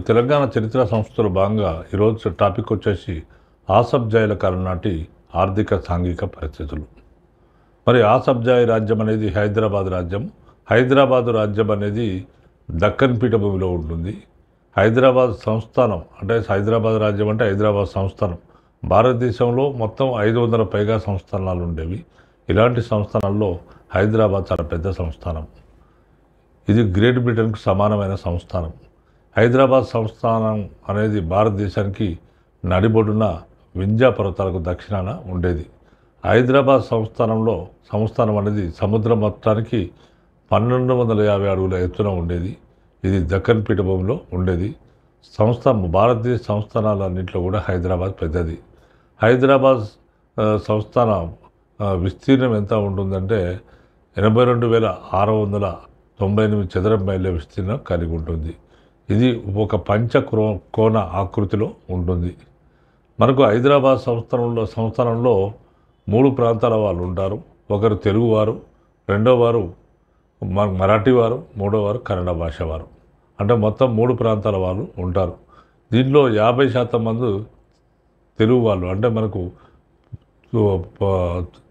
తెలంగాణ చరిత్ర సంస్థలో భాగంగా ఈరోజు టాపిక్ వచ్చేసి ఆసబ్జాయిల కాలం నాటి ఆర్థిక సాంఘిక పరిస్థితులు. మరి ఆసబ్జాయి రాజ్యం అనేది హైదరాబాద్ రాజ్యం. హైదరాబాదు రాజ్యం అనేది దక్కన్ పీఠభూమిలో ఉంటుంది. హైదరాబాద్ సంస్థానం అంటే హైదరాబాద్ రాజ్యం అంటే హైదరాబాద్ సంస్థానం. భారతదేశంలో మొత్తం 500 పైగా సంస్థానాలు ఉండేవి. ఇలాంటి సంస్థానాల్లో హైదరాబాద్ చాలా పెద్ద సంస్థానం. ఇది గ్రేట్ బ్రిటన్కు సమానమైన సంస్థానం. హైదరాబాద్ సంస్థానం అనేది భారతదేశానికి నడిబొడ్డున వింధ్యా పర్వతాలకు దక్షిణాన ఉండేది. హైదరాబాద్ సంస్థానం అనేది సముద్ర మొత్తానికి 1250 అడుగుల ఎత్తున ఉండేది. ఇది దక్కన్ పీఠభూమిలో ఉండేది. భారతదేశ సంస్థానాలన్నింటిలో కూడా హైదరాబాద్ పెద్దది. హైదరాబాద్ సంస్థానం విస్తీర్ణం ఎంత ఉంటుందంటే 82,698 చదరపు మైళ్ళ విస్తీర్ణం కలిగి ఉంటుంది. ఇది ఒక కోణ ఆకృతిలో ఉంటుంది. మనకు హైదరాబాద్ సంస్థానంలో 3 ప్రాంతాల వాళ్ళు ఉంటారు. ఒకరు తెలుగువారు, రెండోవారు మరాఠీ వారు, మూడోవారు కన్నడ భాష వారు. అంటే మొత్తం 3 ప్రాంతాల వాళ్ళు ఉంటారు. దీంట్లో 50% మంది తెలుగు వాళ్ళు. అంటే మనకు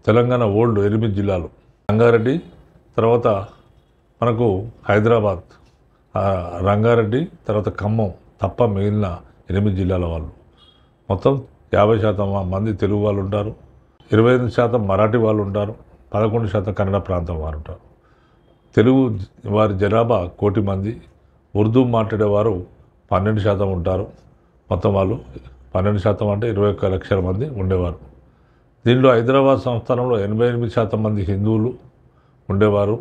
తెలంగాణ ఓల్డ్ 8 జిల్లాలు, రంగారెడ్డి, తర్వాత మనకు హైదరాబాద్, రంగారెడ్డి, తర్వాత ఖమ్మం తప్ప మిగిలిన 8 జిల్లాల వాళ్ళు. మొత్తం 50% మంది తెలుగు వాళ్ళు ఉంటారు. 25% మరాఠీ వాళ్ళు ఉంటారు. 11% కన్నడ ప్రాంతం వారు ఉంటారు. తెలుగు వారి జనాభా 1 కోటి మంది. ఉర్దూ మాట్లాడేవారు 12% ఉంటారు. మొత్తం వాళ్ళు 12% అంటే 21 లక్షల మంది ఉండేవారు. దీనిలో హైదరాబాద్ సంస్థానంలో 88% మంది హిందువులు ఉండేవారు.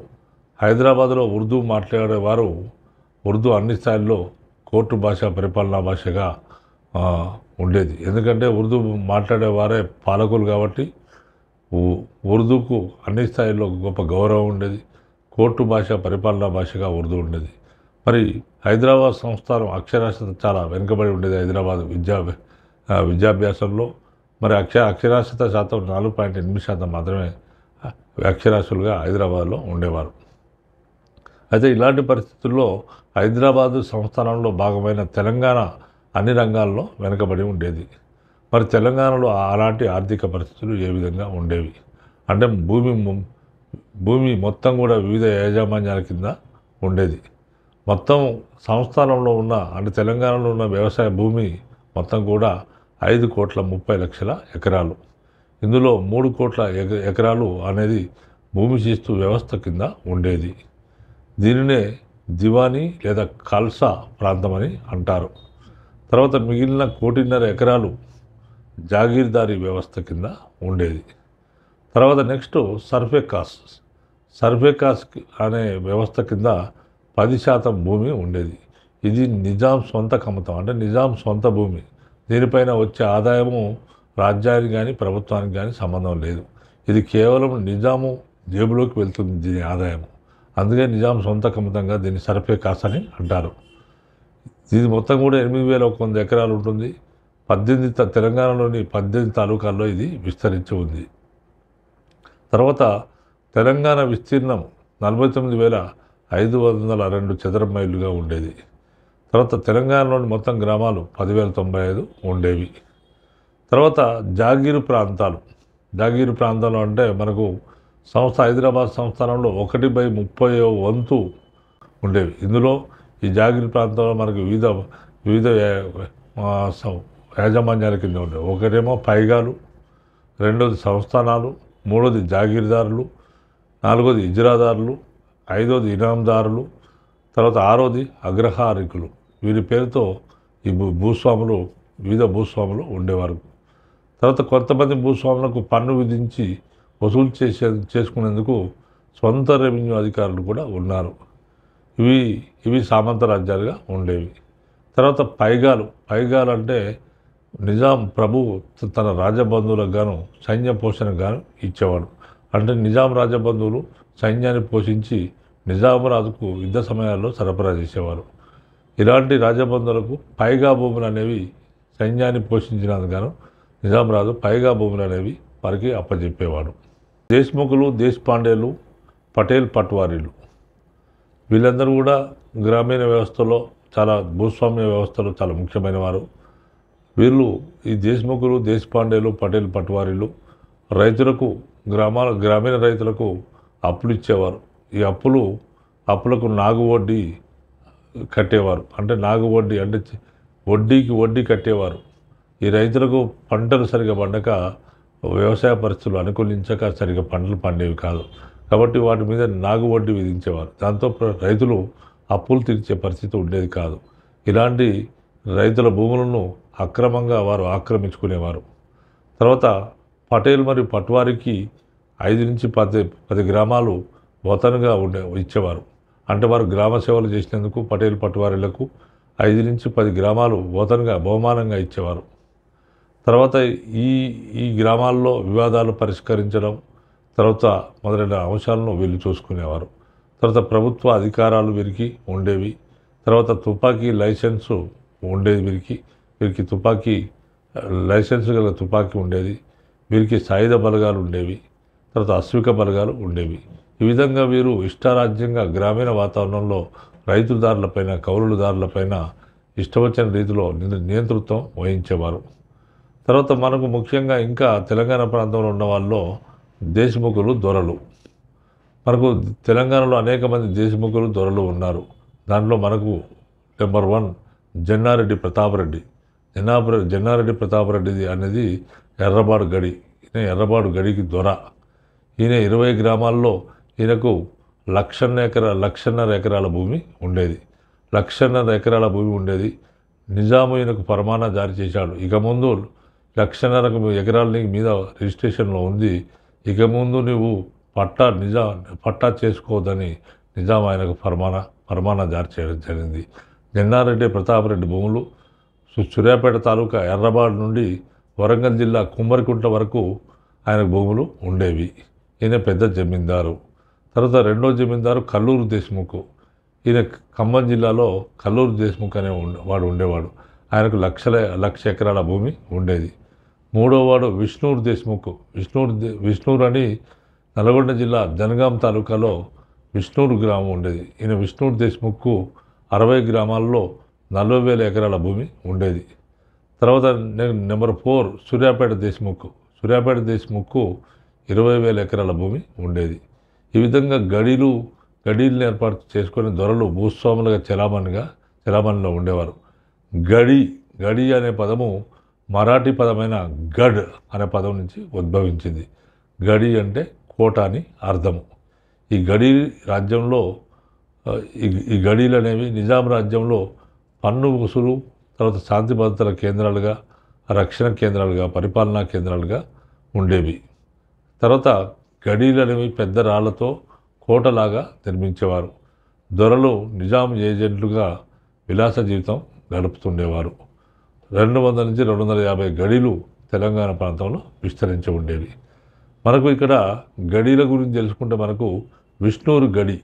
హైదరాబాద్లో ఉర్దూ మాట్లాడేవారు ఉర్దూ అన్ని స్థాయిల్లో కోర్టు భాష, పరిపాలనా భాషగా ఉండేది. ఎందుకంటే ఉర్దూ మాట్లాడేవారే పాలకులు కాబట్టి ఉర్దూకు అన్ని స్థాయిల్లో గొప్ప గౌరవం ఉండేది. కోర్టు భాష, పరిపాలనా భాషగా ఉర్దూ ఉండేది. మరి హైదరాబాద్ సంస్థానం అక్షరాస్యత చాలా వెనుకబడి ఉండేది. హైదరాబాద్ విద్యాభ్యాసంలో మరి అక్షరాస్యత శాతం 4.8% మాత్రమే అక్షరాస్యులుగా హైదరాబాద్లో ఉండేవారు. అయితే ఇలాంటి పరిస్థితుల్లో హైదరాబాదు సంస్థానంలో భాగమైన తెలంగాణ అన్ని రంగాల్లో వెనుకబడి ఉండేది. మరి తెలంగాణలో అలాంటి ఆర్థిక పరిస్థితులు ఏ విధంగా ఉండేవి అంటే భూమి మొత్తం కూడా వివిధ యాజమాన్యాల కింద ఉండేది. మొత్తం సంస్థానంలో ఉన్న అంటే తెలంగాణలో ఉన్న వ్యవసాయ భూమి మొత్తం కూడా 5,30,00,000 ఎకరాలు. ఇందులో 3 కోట్ల ఎకరాలు అనేది భూమి శిస్తు వ్యవస్థ కింద ఉండేది. దీనినే దివానీ లేదా ఖల్సా ప్రాంతం అని అంటారు. తర్వాత మిగిలిన 1,50,00,000 ఎకరాలు జాగీర్దారీ వ్యవస్థ కింద ఉండేది. తర్వాత నెక్స్ట్ సర్ఫే కాస్ట్ అనే వ్యవస్థ కింద 10% భూమి ఉండేది. ఇది నిజాం సొంత కమతం అంటే నిజాం సొంత భూమి. దీనిపైన వచ్చే ఆదాయము రాజ్యానికి కానీ ప్రభుత్వానికి కానీ సంబంధం లేదు. ఇది కేవలం నిజాము జేబులోకి వెళ్తుంది దీని ఆదాయము. అందుకే నిజాం సొంత కమతంగా దీన్ని సర్ఫే కాస్ట్ అని అంటారు. ఇది మొత్తం కూడా 8,100 ఎకరాలు ఉంటుంది. తెలంగాణలోని 18 తాలూకాల్లో ఇది విస్తరించి ఉంది. తర్వాత తెలంగాణ విస్తీర్ణం 49,502 చదరపు మైళ్ళుగా ఉండేది. తర్వాత తెలంగాణలోని మొత్తం గ్రామాలు 10,095 ఉండేవి. తర్వాత జాగీరు ప్రాంతాలు అంటే మనకు హైదరాబాద్ సంస్థానంలో 1/30 వంతు ఉండేవి. ఇందులో ఈ జాగీరు ప్రాంతంలో మనకు వివిధ యాజమాన్యాల కింద ఉండేవి. ఒకటేమో పైగాలు, రెండోది సంస్థానాలు, మూడోది జాగీర్దారులు, నాలుగోది ఇజ్రాదారులు, ఐదోది ఇనాందారులు, తర్వాత ఆరోది అగ్రహారికులు. వీరి పేరుతో ఈ వివిధ భూస్వాములు ఉండేవారు. తర్వాత కొంతమంది భూస్వాములకు పన్ను విధించి వసూలు చేసుకునేందుకు సొంత రెవెన్యూ అధికారులు కూడా ఉన్నారు. ఇవి సామంత రాజ్యాలుగా ఉండేవి. తర్వాత పైగాలు అంటే నిజాం ప్రభు తన రాజబంధువులకు గాను సైన్య పోషణకు గాను ఇచ్చేవాడు. అంటే నిజాం రాజబంధువులు సైన్యాన్ని పోషించి నిజాం రాజుకు యుద్ధ సమయాల్లో సరఫరా చేసేవారు. ఇలాంటి రాజబంధువులకు పైగా భూములు అనేవి సైన్యాన్ని పోషించినందుకు గాను నిజాం రాజు పైగా భూములు అనేవి వారికి అప్పచెప్పేవాడు. దేశ్ముఖులు, దేశపాండేలు, పటేల్ పట్వారీలు వీళ్ళందరూ కూడా గ్రామీణ వ్యవస్థలో చాలా భూస్వామ్య వ్యవస్థలో చాలా ముఖ్యమైన వారు. వీళ్ళు ఈ దేశ్ముఖులు, దేశపాండేలు, పటేల్, పట్వారీలు రైతులకు గ్రామీణ రైతులకు అప్పులు ఇచ్చేవారు. ఈ అప్పులకు నాగు వడ్డీ కట్టేవారు. అంటే నాగు వడ్డీ అంటే వడ్డీకి వడ్డీ కట్టేవారు. ఈ రైతులకు పంటలు సరిగా పండక, వ్యవసాయ పరిస్థితులు అనుకూలించక సరిగా పంటలు పండేవి కాదు. కాబట్టి వాటి మీద నాగు వడ్డీ విధించేవారు. దాంతో రైతులు అప్పులు తీర్చే పరిస్థితి ఉండేది కాదు. ఇలాంటి రైతుల భూములను అక్రమంగా వారు ఆక్రమించుకునేవారు. తర్వాత పటేల్ మరియు పట్వారికి 5 నుంచి 10 గ్రామాలు వతనుగా ఇచ్చేవారు. అంటే వారు గ్రామ సేవలు చేసినందుకు పటేల్ పట్వారీలకు 5 నుంచి 10 గ్రామాలు వతనుగా బహుమానంగా ఇచ్చేవారు. తర్వాత ఈ గ్రామాల్లో వివాదాలు పరిష్కరించడం తర్వాత మొదలైన అంశాలను వీళ్ళు చూసుకునేవారు. తర్వాత ప్రభుత్వ అధికారాలు వీరికి ఉండేవి. తర్వాత తుపాకీ లైసెన్సు ఉండేది వీరికి తుపాకీ లైసెన్స్ గల తుపాకీ ఉండేది. వీరికి సాయుధ బలగాలు ఉండేవి. తర్వాత అశ్విక బలగాలు ఉండేవి. ఈ విధంగా వీరు ఇష్టారాజ్యంగా గ్రామీణ వాతావరణంలో రైతుదారులపైన, కౌలుదారులపైన ఇష్టవచ్చిన రీతిలో నియంతృత్వం వహించేవారు. తర్వాత మనకు ముఖ్యంగా ఇంకా తెలంగాణ ప్రాంతంలో ఉన్న వాళ్ళలో దేశముఖులు, దొరలు. మనకు తెలంగాణలో అనేక మంది దేశముఖులు, దొరలు ఉన్నారు. దాంట్లో మనకు నెంబర్ 1 జన్నారెడ్డి ప్రతాపరెడ్డి. జన్నారెడ్డి ప్రతాపరెడ్డి అనేది ఎర్రబాడు గడి. ఈయన ఎర్రబాడు గడికి దొర. ఈయన 20 గ్రామాల్లో ఈయనకు 1,00,000 ఎకరాల భూమి ఉండేది. 1,00,000 ఎకరాల భూమి ఉండేది. నిజాము ఈయనకు ఫర్మానా జారీ చేశాడు. ఇక ముందు 1,00,000 ఎకరాల మీద రిజిస్ట్రేషన్లో ఉంది. ఇక ముందు నువ్వు పట్టా చేసుకోవద్దని నిజాం ఆయనకు ఫర్మానా జారీ చేయడం జరిగింది. జన్నారెడ్డి ప్రతాపరెడ్డి భూములు సూర్యాపేట తాలూకా ఎర్రబాడు నుండి వరంగల్ జిల్లా కుమ్మరికుంట వరకు ఆయన భూములు ఉండేవి. ఈయన పెద్ద జమీందారు. తర్వాత రెండో జమీందారు కల్లూరు దేశ్ముఖ్. ఈయన ఖమ్మం జిల్లాలో కల్లూరు దేశ్ముఖ్ అనే వాడు ఉండేవాడు. ఆయనకు 1,00,000 ఎకరాల భూమి ఉండేది. మూడో వాడు విష్ణూరు దేశ్ముఖ్. విష్ణూరు అని నల్గొండ జిల్లా జనగాం తాలూకాలో విష్ణూరు గ్రామం ఉండేది. ఈయన విష్ణూరు దేశ్ముఖ్ 60 గ్రామాల్లో 40,000 ఎకరాల భూమి ఉండేది. తర్వాత నెంబర్ 4 సూర్యాపేట దేశ్ముఖ్. 20,000 ఎకరాల భూమి ఉండేది. ఈ విధంగా గడీలను ఏర్పాటు చేసుకొని దొరలు భూస్వాములుగా చలామణిలో ఉండేవారు. గడి అనే పదము మరాఠీ పదమైన గఢ్ అనే పదం నుంచి ఉద్భవించింది. గడి అంటే కోట అని అర్థము. ఈ గడి రాజ్యంలో ఈ గడీలు అనేవి నిజాం రాజ్యంలో పన్ను వసూలు, తర్వాత శాంతి భద్రతల కేంద్రాలుగా, రక్షణ కేంద్రాలుగా, పరిపాలనా కేంద్రాలుగా ఉండేవి. తర్వాత గడీలు అనేవి పెద్ద రాళ్లతో కోటలాగా నిర్మించేవారు. దొరలు నిజాం ఏజెంట్లుగా విలాస జీవితం గడుపుతుండేవారు. 200 నుంచి 250 గడీలు తెలంగాణ ప్రాంతంలో విస్తరించి ఉండేవి. మనకు ఇక్కడ గడీల గురించి తెలుసుకుంటే మనకు విష్ణూరు గడి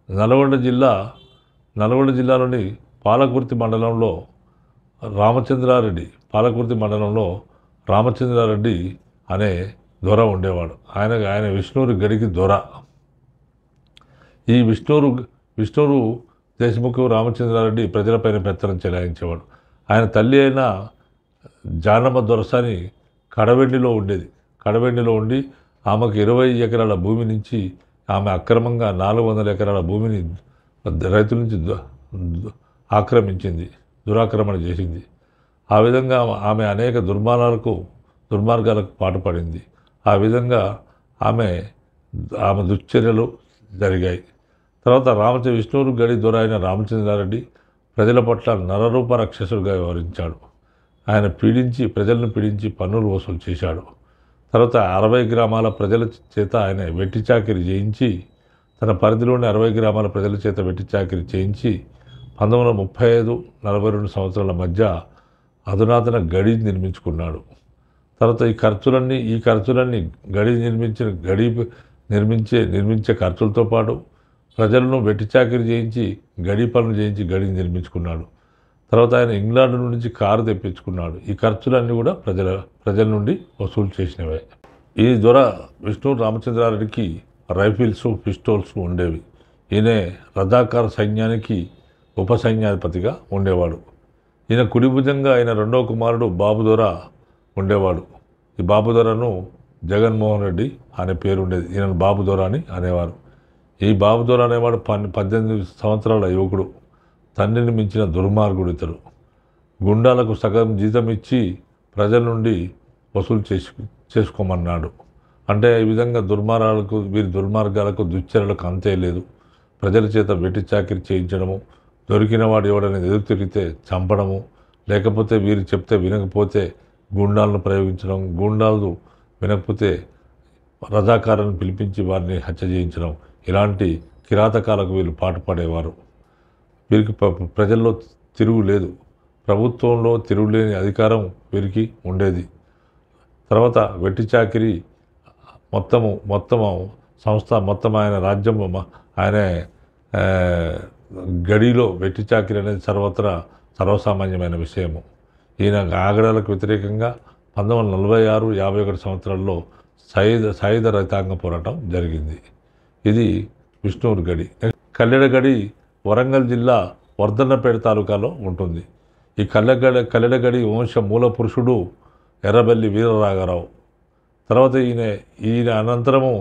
నల్గొండ జిల్లాలోని పాలకుర్తి మండలంలో రామచంద్రారెడ్డి అనే దొర ఉండేవాడు. ఆయన విష్ణూరు గడికి దొర. ఈ విష్ణూరు దేశముఖ్ రామచంద్రారెడ్డి ప్రజలపైన పెత్తనం చెలాయించేవాడు. ఆయన తల్లి అయిన జానమ్మ దొరసాని కడవెండిలో ఉండి ఆమెకు 20 ఎకరాల భూమి నుంచి ఆమె అక్రమంగా 400 ఎకరాల భూమిని రైతుల నుంచి దురాక్రమణ చేసింది. ఆ విధంగా ఆమె అనేక దుర్మార్గాలకు పాటుపడింది. ఆ విధంగా ఆమె దుశ్చర్యలు జరిగాయి. తర్వాత విష్ణూరు గడి దొర అయిన రామచంద్రారెడ్డి ప్రజల పట్ల నరరూప రాక్షసుడిగా వ్యవహరించాడు. ఆయన ప్రజలను పీడించి పన్నులు వసూలు చేశాడు. తర్వాత 60 గ్రామాల ప్రజల చేత ఆయన వెట్టి చాకిరి చేయించి, తన పరిధిలోని 60 గ్రామాల ప్రజల చేత వెట్టి చాకిరి చేయించి 1935-42 సంవత్సరాల మధ్య అధునాతన గడి నిర్మించుకున్నాడు. తర్వాత ఈ ఖర్చులన్నీ నిర్మించే ఖర్చులతో పాటు ప్రజలను వెట్టి చాకిరి చేయించి గడి పనులు చేయించి గడిని నిర్మించుకున్నాడు. తర్వాత ఆయన ఇంగ్లాండ్ నుంచి కారు తెప్పించుకున్నాడు. ఈ ఖర్చులన్నీ కూడా ప్రజల నుండి వసూలు చేసినవే. ఈ దొర విష్ణు రామచంద్రారెడ్డికి రైఫిల్స్, పిస్టోల్స్ ఉండేవి. ఈయన రజాకార్ సైన్యానికి ఉపసైన్యాధిపతిగా ఉండేవాడు. ఈయన కుడిభుజంగా ఆయన రెండవ కుమారుడు బాబుదొర ఉండేవాడు. ఈ బాబుదొరను జగన్మోహన్ రెడ్డి అనే పేరు ఉండేది. ఈయన బాబుదొర అని అనేవారు. ఈ బాబుదొర అనేవాడు 18 సంవత్సరాల యువకుడు. తండ్రిని మించిన దుర్మార్గుడు ఇతడు. గుండాలకు సగం జీతం ఇచ్చి ప్రజల నుండి వసూలు చేసుకోమన్నాడు. అంటే ఈ విధంగా వీరి దుర్మార్గాలకు దుశ్చర్యలకు అంతే లేదు. ప్రజల చేత వెట్టి చాకిరి చేయించడము, దొరికిన వాడు ఎవడని ఎదురు తిరిగితే చంపడము, లేకపోతే వీరు చెప్తే వినకపోతే గుండాలను ప్రయోగించడం, గుండాలు వినకపోతే రజాకారులను పిలిపించి వారిని హత్య చేయించడం, ఇలాంటి కిరాతకాలకు వీళ్ళు పాటుపడేవారు. వీరికి ప్రజల్లో తిరుగు లేదు. ప్రభుత్వంలో తిరుగులేని అధికారం వీరికి ఉండేది. తర్వాత వెట్టి చాకిరి మొత్తము సంస్థ మొత్తం ఆయన రాజ్యం ఆయన గడిలో వెట్టి చాకిరి అనేది సర్వసామాన్యమైన విషయము. ఈయన ఆగడాలకు వ్యతిరేకంగా 1946-51 సంవత్సరాల్లో సాయుధ రైతాంగ పోరాటం జరిగింది. ఇది విష్ణువురి గడి. కల్లెడ గడి వరంగల్ జిల్లా వర్ధన్నపేట తాలూకాలో ఉంటుంది. ఈ కల్లెడ గడి వంశ మూల పురుషుడు ఎర్రబెల్లి వీరరాఘరావు. తర్వాత ఈయన అనంతరము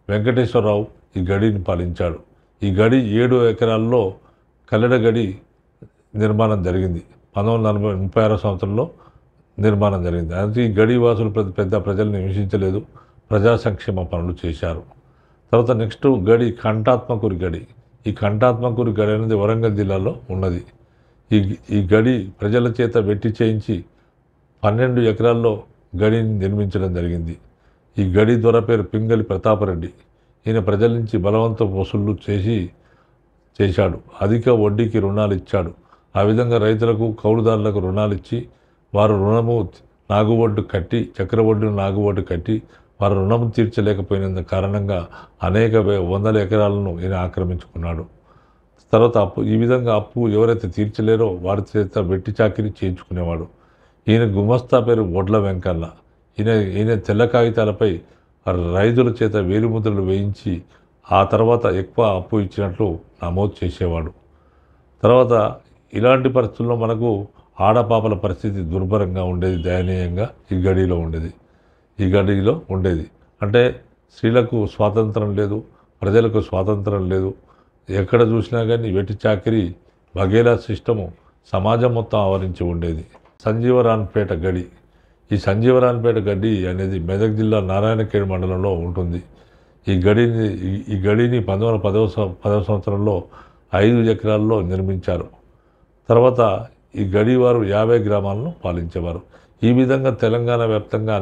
వెంకటేశ్వరరావు ఈ గడిని పాలించాడు. ఈ గడి 7 ఎకరాల్లో కల్లెడ గడి నిర్మాణం జరిగింది. 1936 సంవత్సరంలో నిర్మాణం జరిగింది. అయితే ఈ గడి వాసులు పెద్ద ప్రజల్ని హింసించలేదు, ప్రజా సంక్షేమ పనులు చేశారు. తర్వాత నెక్స్ట్ గడి కంఠాత్మకూరి గడి. ఈ కంఠాత్మకూరి గడి అనేది వరంగల్ జిల్లాలో ఉన్నది. ఈ గడి ప్రజల చేత వెట్టి చేయించి 12 ఎకరాల్లో గడిని నిర్మించడం జరిగింది. ఈ గడి దొర పేరు పింగళి ప్రతాపరెడ్డి. ఈయన ప్రజల నుంచి బలవంత వసూళ్లు చేశాడు. అధిక వడ్డీకి రుణాలు ఇచ్చాడు. ఆ విధంగా రైతులకు కౌలుదారులకు రుణాలు ఇచ్చి వారు రుణము నాగుబొడ్డు కట్టి చక్రవడ్డీని నాగుబొడ్డు కట్టి వారు రుణము తీర్చలేకపోయినందు కారణంగా అనేక వందల ఎకరాలను ఈయన ఆక్రమించుకున్నాడు. తర్వాత ఈ విధంగా అప్పు ఎవరైతే తీర్చలేరో వారి చేత వెట్టి చాకిరి చేయించుకునేవాడు. ఈయన గుమస్తా పేరు వడ్ల వెంకన్న. ఈయన తెల్ల కాగితాలపై రైతుల చేత వేలిముద్రలు వేయించి ఆ తర్వాత ఎక్కువ అప్పు ఇచ్చినట్లు నమోదు చేసేవాడు. తర్వాత ఇలాంటి పరిస్థితుల్లో మనకు ఆడపాపల పరిస్థితి దుర్భరంగా ఉండేది, దయనీయంగా ఈ గడిలో ఉండేది. అంటే స్త్రీలకు స్వాతంత్రం లేదు, ప్రజలకు స్వాతంత్రం లేదు. ఎక్కడ చూసినా కానీ వెట్టి చాకిరి వగేలా సిస్టము సమాజం మొత్తం ఆవరించి ఉండేది. సంజీవరాన్పేట గడి. ఈ సంజీవరాన్పేట గడి అనేది మెదక్ జిల్లా నారాయణఖేడ్ మండలంలో ఉంటుంది. ఈ గడిని 1910 సంవత్సరంలో 5 ఎకరాల్లో నిర్మించారు. తర్వాత ఈ గడి వారు 50 గ్రామాలను పాలించేవారు. ఈ విధంగా తెలంగాణ వ్యాప్తంగా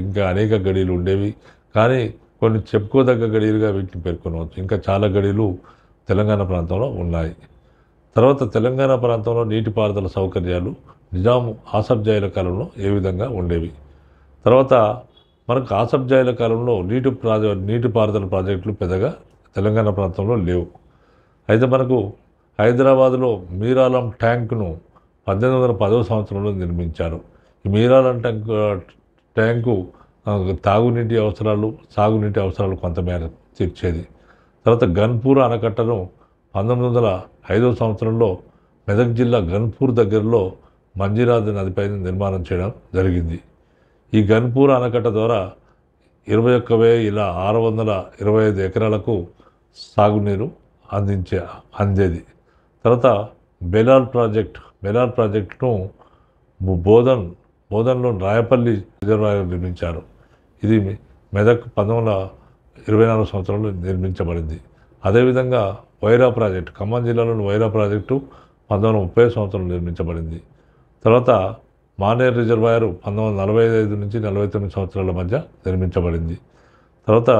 ఇంకా అనేక గడీలు ఉండేవి. కానీ కొన్ని చెప్పుకోదగ్గ గడీలుగా వీటిని పేర్కొనవచ్చు. ఇంకా చాలా గడీలు తెలంగాణ ప్రాంతంలో ఉన్నాయి. తర్వాత తెలంగాణ ప్రాంతంలో నీటిపారుదల సౌకర్యాలు నిజాం ఆసఫ్ జాయిల కాలంలో ఏ విధంగా ఉండేవి. తర్వాత మనకు ఆసఫ్ జాయిల కాలంలో నీటిపారుదల ప్రాజెక్టులు పెద్దగా తెలంగాణ ప్రాంతంలో లేవు. అయితే మనకు హైదరాబాదులో మీరాలం ట్యాంకును 1810 సంవత్సరంలో నిర్మించారు. ఈ మీరాలం ట్యాంకు తాగునీటి అవసరాలు, సాగునీటి అవసరాలు కొంతమేర తీర్చేది. తర్వాత గన్పూర్ ఆనకట్టను 1905 సంవత్సరంలో మెదక్ జిల్లా గన్పూర్ దగ్గరలో మంజీరాజ్ నదిపై నిర్మాణం చేయడం జరిగింది. ఈ గన్పూర్ ఆనకట్ట ద్వారా 21,625 ఎకరాలకు సాగునీరు అందేది. తర్వాత బెలాల్ ప్రాజెక్టును బోధన్లో రాయపల్లి రిజర్వాయర్ నిర్మించారు. ఇది మెదక్ 1924 సంవత్సరంలో నిర్మించబడింది. అదేవిధంగా వైరా ప్రాజెక్టు, ఖమ్మం జిల్లాలోని వైరా ప్రాజెక్టు 1930 సంవత్సరంలో నిర్మించబడింది. తర్వాత మానేర్ రిజర్వాయర్ 1945 నుంచి 49 సంవత్సరాల మధ్య నిర్మించబడింది. తర్వాత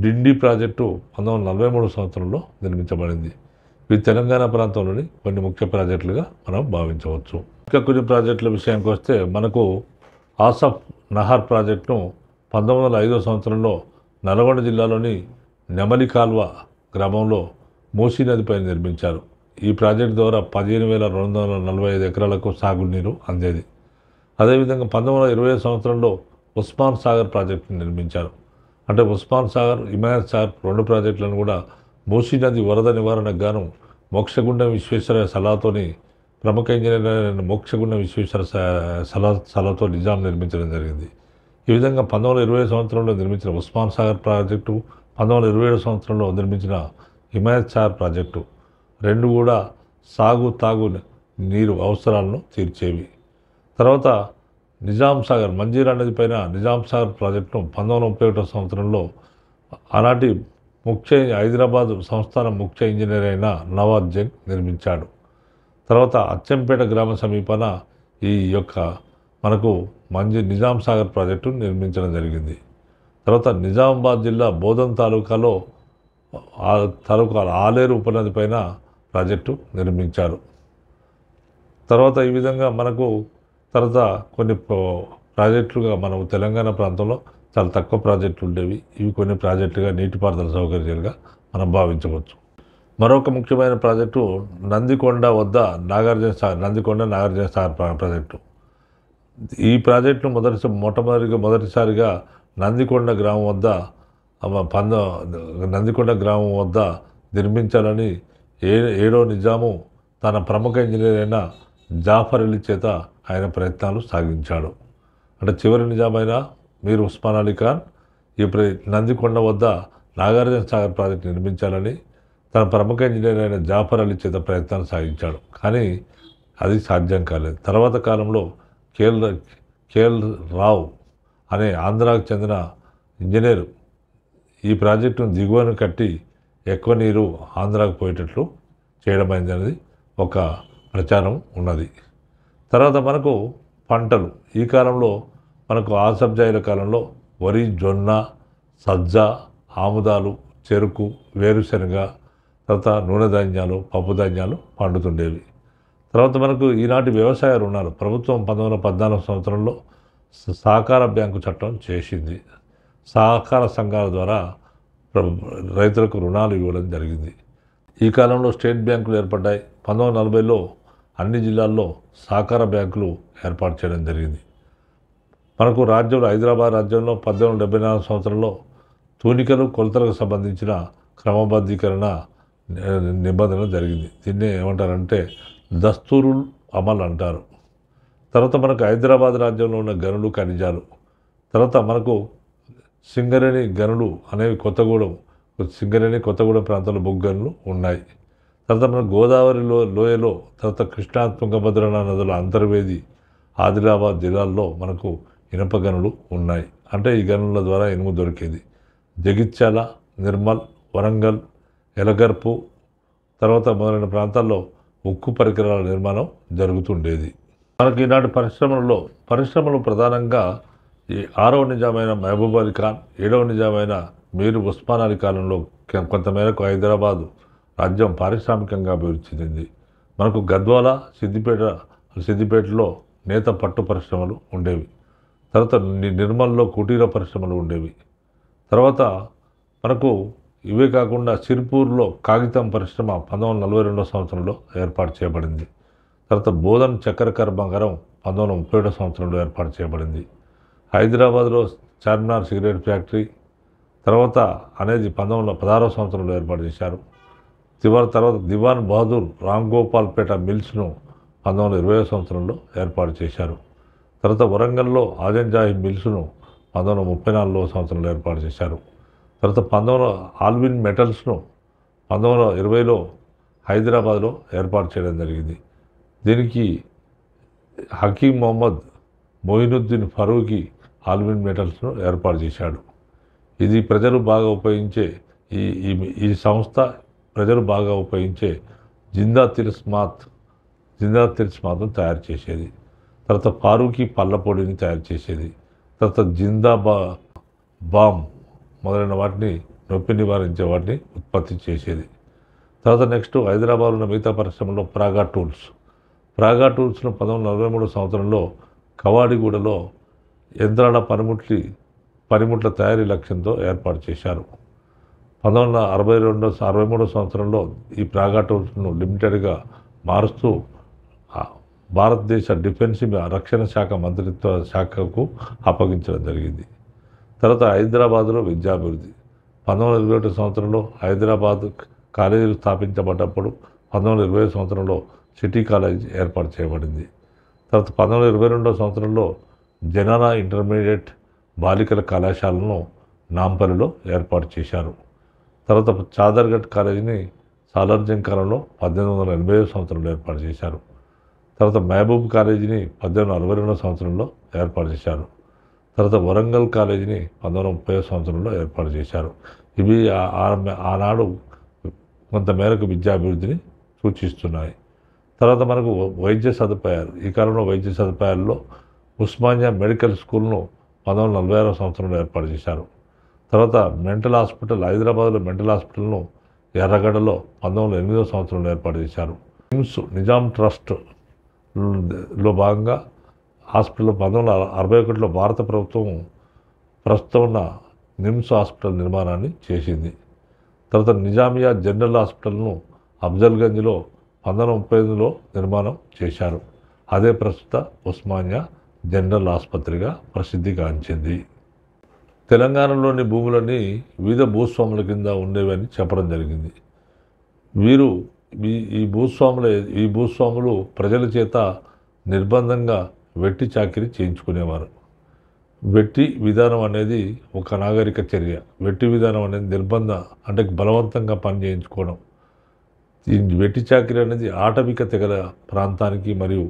డిండి ప్రాజెక్టు 1943 సంవత్సరంలో నిర్మించబడింది. ఇవి తెలంగాణ ప్రాంతంలోని కొన్ని ముఖ్య ప్రాజెక్టులుగా మనం భావించవచ్చు. ఇంకా కొన్ని ప్రాజెక్టుల విషయానికి వస్తే మనకు ఆసఫ్ నహర్ ప్రాజెక్టును 1905 సంవత్సరంలో నల్గొండ జిల్లాలోని నెమలి కాల్వ గ్రామంలో మూసీ నదిపై నిర్మించారు. ఈ ప్రాజెక్టు ద్వారా 15,245 ఎకరాలకు సాగునీరు అందేది. అదేవిధంగా 1920 సంవత్సరంలో ఉస్మాన్ సాగర్ ప్రాజెక్టును నిర్మించారు. అంటే ఉస్మాన్ సాగర్, హిమాయత్ సాగర్ 2 ప్రాజెక్టులను కూడా మూసీ నది వరద నివారణకు గాను మోక్షగుండం విశ్వేశ్వరయ్య సలహాతోని ప్రముఖ ఇంజనీర్ అయిన మోక్షగుండం విశ్వేశ్వర సలహాతో నిజాం నిర్మించడం జరిగింది. ఈ విధంగా 1920 సంవత్సరంలో నిర్మించిన ఉస్మాన్ సాగర్ ప్రాజెక్టు, 1927 సంవత్సరంలో నిర్మించిన హిమాయత్ సాగర్ ప్రాజెక్టు రెండు కూడా తాగు నీరు అవసరాలను తీర్చేవి. తర్వాత నిజాం సాగర్ మంజీరా నది పైన నిజాం సాగర్ ప్రాజెక్టును 1931 సంవత్సరంలో ఆనాటి హైదరాబాద్ సంస్థాన ముఖ్య ఇంజనీర్ అయిన నవాజ్ జంగ్ నిర్మించాడు. తర్వాత అచ్చంపేట గ్రామ సమీపాన ఈ యొక్క మనకు నిజాం సాగర్ ప్రాజెక్టు నిర్మించడం జరిగింది. తర్వాత నిజామాబాద్ జిల్లా బోధన్ తాలూకాలో ఆలేరు ఉపనది పైన ప్రాజెక్టు నిర్మించారు. తర్వాత ఈ విధంగా మనకు తర్వాత కొన్ని ప్రాజెక్టులుగా మనకు తెలంగాణ ప్రాంతంలో చాలా తక్కువ ప్రాజెక్టులు ఉండేవి. ఇవి కొన్ని ప్రాజెక్టుగా నీటిపారుదల సౌకర్యాలుగా మనం భావించవచ్చు. మరొక ముఖ్యమైన ప్రాజెక్టు నందికొండ నాగార్జున సాగర్ ప్రాజెక్టు. ఈ ప్రాజెక్టును మొదటిసారిగా నందికొండ గ్రామం వద్ద నిర్మించాలని ఏడో నిజాము తన ప్రముఖ ఇంజనీర్ అయిన జాఫర్ అలీ చేత ఆయన ప్రయత్నాలు సాగించాడు. అంటే చివరి నిజామైన మీర్ ఉస్మాన్ అలీ ఖాన్ ఈ నందికొండ వద్ద నాగార్జున సాగర్ ప్రాజెక్టు నిర్మించాలని తన ప్రముఖ ఇంజనీర్ అయిన జాఫర్ అలీ చేత ప్రయత్నాలు సాగించాడు. కానీ అది సాధ్యం కాలేదు. తర్వాత కాలంలో కేఎల్ రావు అనే ఆంధ్రాకు చెందిన ఇంజనీరు ఈ ప్రాజెక్టును దిగువను కట్టి ఎక్కువ నీరు ఆంధ్రాకు పోయేటట్లు చేయడమైంది అనేది ఒక ప్రచారం ఉన్నది. తర్వాత మనకు పంటలు ఈ కాలంలో మనకు ఆసబ్జాయిల కాలంలో వరి, జొన్న, సజ్జ, ఆముదాలు, చెరుకు, వేరుశనగ, తర్వాత నూనె ధాన్యాలు, పప్పు ధాన్యాలు పండుతుండేవి. తర్వాత మనకు ఈనాటి వ్యవసాయ రుణాలు ప్రభుత్వం 1914 సంవత్సరంలో సహకార బ్యాంకు చట్టం చేసింది. సహకార సంఘాల ద్వారా రైతులకు రుణాలు ఇవ్వడం జరిగింది. ఈ కాలంలో స్టేట్ బ్యాంకులు ఏర్పడ్డాయి. 1940లో అన్ని జిల్లాల్లో సహకార బ్యాంకులు ఏర్పాటు చేయడం జరిగింది. మనకు హైదరాబాద్ రాజ్యంలో 1874 సంవత్సరంలో తూనికలు, కొలతలకు సంబంధించిన క్రమబద్ధీకరణ నిబంధన జరిగింది. దీన్ని ఏమంటారంటే దస్తూరుల్ అమల్ అంటారు. తర్వాత మనకు హైదరాబాద్ రాజ్యంలో ఉన్న గనులు, ఖనిజాలు. తర్వాత మనకు సింగరేణి గనులు అనేవి కొత్తగూడెం ప్రాంతంలో బొగ్గనులు ఉన్నాయి. తర్వాత మనకు గోదావరి లోయలో, తర్వాత కృష్ణా, తుంగభద్ర నదుల అంతర్వేది, ఆదిలాబాద్ జిల్లాల్లో మనకు ఇనుప గనులు ఉన్నాయి. అంటే ఈ గనుల ద్వారా ఇనుము దొరికేది. జగిత్యాల, నిర్మల్, వరంగల్, ఎలగర్పు తర్వాత మొదలైన ప్రాంతాల్లో ఉక్కు పరికరాల నిర్మాణం జరుగుతుండేది. మనకి ఈనాటి పరిశ్రమలు ప్రధానంగా ఈ 6వ నిజామైన మహబూబ్ అలీ ఖాన్, 7వ నిజామైన మీర్ ఉస్మాన్ అలీ కాలంలో కొంతమేరకు హైదరాబాదు రాజ్యం పారిశ్రామికంగా అభివృద్ధి చెందింది. మనకు గద్వాల, సిద్దిపేటలో నేత పట్టు పరిశ్రమలు ఉండేవి. తర్వాత నిర్మల్లో కుటీర పరిశ్రమలు ఉండేవి. తర్వాత మనకు ఇవే కాకుండా సిర్పూర్లో కాగితం పరిశ్రమ 1942 సంవత్సరంలో ఏర్పాటు చేయబడింది. తర్వాత బోధన్ చక్కెర కర్మాగారం 1937 సంవత్సరంలో ఏర్పాటు చేయబడింది. హైదరాబాద్లో చార్మినార్ సిగరెట్ ఫ్యాక్టరీ తర్వాత అనేది 1916 సంవత్సరంలో ఏర్పాటు చేశారు. తర్వాత దివాన్ బహదూర్ రామ్గోపాల్పేట మిల్స్ను 1920 సంవత్సరంలో ఏర్పాటు చేశారు. తర్వాత వరంగల్లో ఆజంజాహి మిల్స్ను 1934 సంవత్సరంలో ఏర్పాటు చేశారు. తర్వాత ఆల్విన్ మెటల్స్ను 1920లో హైదరాబాద్లో ఏర్పాటు చేయడం జరిగింది. దీనికి హకీం మొహమ్మద్ మొయినుద్దీన్ ఫరూకి ఆల్విన్ మెటల్స్ను ఏర్పాటు చేశాడు. ఇది ప్రజలు బాగా ఉపయోగించే ఈ సంస్థ ప్రజలు బాగా ఉపయోగించే జిందా తిల్స్మాత్ను తయారు చేసేది. తర్వాత ఫారూకి పళ్ళ పొడిని తయారు చేసేది. తర్వాత జిందా బామ్ మొదలైన వాటిని నొప్పి నివారించే వాటిని ఉత్పత్తి చేసేది. తర్వాత నెక్స్ట్ హైదరాబాద్ ఉన్న మిగతా పరిశ్రమలో ప్రాగా టూల్స్ను 1943 సంవత్సరంలో కవాడిగూడలో యంత్రాల పనిముట్ల తయారీ లక్ష్యంతో ఏర్పాటు చేశారు. 1963 సంవత్సరంలో ఈ ప్రాగా టూల్స్ను లిమిటెడ్గా మారుస్తూ భారతదేశ డిఫెన్సివ్ రక్షణ శాఖ మంత్రిత్వ శాఖకు అప్పగించడం జరిగింది. తర్వాత హైదరాబాదులో విద్యాభివృద్ధి 1921 సంవత్సరంలో హైదరాబాద్ కాలేజీలు స్థాపించబడ్డప్పుడు 1920 సంవత్సరంలో సిటీ కాలేజ్ ఏర్పాటు చేయబడింది. తర్వాత 1922 సంవత్సరంలో జనానా ఇంటర్మీడియట్ బాలికల కళాశాలను నాంపల్లిలో ఏర్పాటు చేశారు. తర్వాత చాదర్ఘట్ కాలేజీని సాలార్జంగ్ కాలంలో 1885 సంవత్సరంలో ఏర్పాటు చేశారు. తర్వాత మహబూబ్ కాలేజీని 1862 సంవత్సరంలో ఏర్పాటు చేశారు. తర్వాత వరంగల్ కాలేజీని 1930 సంవత్సరంలో ఏర్పాటు చేశారు. ఇవి ఆనాడు కొంతమేరకు విద్యాభివృద్ధిని సూచిస్తున్నాయి. తర్వాత మనకు వైద్య సదుపాయాలు, ఈ కాలంలో వైద్య సదుపాయాల్లో ఉస్మానియా మెడికల్ స్కూల్ను 1946 సంవత్సరంలో ఏర్పాటు చేశారు. తర్వాత మెంటల్ హాస్పిటల్, హైదరాబాద్లో మెంటల్ హాస్పిటల్ను ఎర్రగడ్డలో 1908 సంవత్సరంలో ఏర్పాటు చేశారు. నిమ్స్ నిజాం ట్రస్ట్లో భాగంగా హాస్పిటల్ 1961లో భారత ప్రభుత్వం ప్రస్తుతం ఉన్న నిమ్స్ హాస్పిటల్ నిర్మాణాన్ని చేసింది. తర్వాత నిజామియా జనరల్ హాస్పిటల్ను అఫ్జల్గంజ్లో 1935లో నిర్మాణం చేశారు. అదే ప్రస్తుత ఉస్మానియా జనరల్ ఆసుపత్రిగా ప్రసిద్ధిగాంచింది. తెలంగాణలోని భూములన్నీ వివిధ భూస్వాముల కింద ఉండేవని చెప్పడం జరిగింది. వీరు ఈ భూస్వాములు ప్రజల చేత నిర్బంధంగా వెట్టి చాకిరీ చేయించుకునేవారు. వెట్టి విధానం అనేది ఒక నాగరిక చర్య. వెట్టి విధానం అనేది నిర్బంధ అంటే బలవంతంగా పని చేయించుకోవడం. ఈ వెట్టి చాకిరీ అనేది ఆటవిక తెగల ప్రాంతానికి మరియు